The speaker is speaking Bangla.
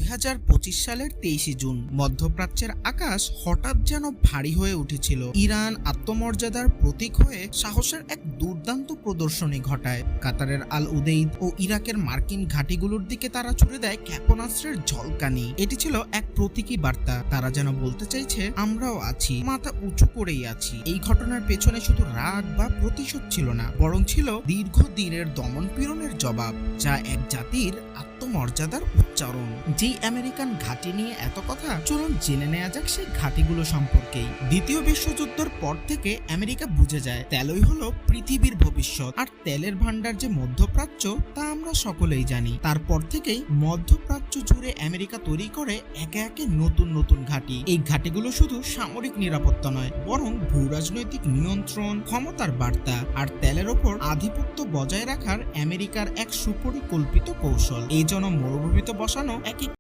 2025 সালের 23 জুন মধ্যপ্রাচ্যের আকাশ হঠাৎ যেন ভারী হয়ে উঠেছিল। ইরান আত্মমর্যাদার প্রতীক হয়ে সাহসের এক দুর্দান্ত প্রদর্শনী ঘটায়। কাতারের আল উদেইদ ও ইরাকের মার্কিন ঘাঁটিগুলোর দিকে তারা ছুড়ে দেয় ক্ষেপণাস্ত্রের ঝলকানি। এটি ছিল এক প্রতীকী বার্তা। তারা যেন বলতে চাইছে, আমরাও আছি, মাথা উঁচু করেই আছি। এই ঘটনার পেছনে শুধু রাগ বা প্রতিশোধ ছিল না, বরং ছিল দীর্ঘদিনের দমনপীড়নের জবাব, যা এক জাতির আত্মমর্যাদার উচ্চারণ। যেই আমেরিকান ঘাঁটি নিয়ে এত কথা, চলুন জেনে নেওয়া যাক সেই ঘাঁটিগুলো সম্পর্কেই। দ্বিতীয় বিশ্বযুদ্ধের পর থেকে আমেরিকা বুঝে যায় তেলই হলো পৃথিবীর ভবিষ্যৎ, আর তেলের ভান্ডার যে মধ্যপ্রাচ্য তা আমরা সকলেই জানি। তারপর থেকেই মধ্যপ্রাচ্য জুড়ে আমেরিকা তৈরি করে একে একে নতুন নতুন ঘাঁটি। এই ঘাঁটিগুলো শুধু সামরিক নিরাপত্তা নয়, বরং ভূরাজনৈতিক নিয়ন্ত্রণ, ক্ষমতার বার্তা আর তেলের ওপর আধিপত্য বজায় রাখার আমেরিকার এক সুপরিকল্পিত কৌশল। এই জন্য মরুভূমিতে বসানো এক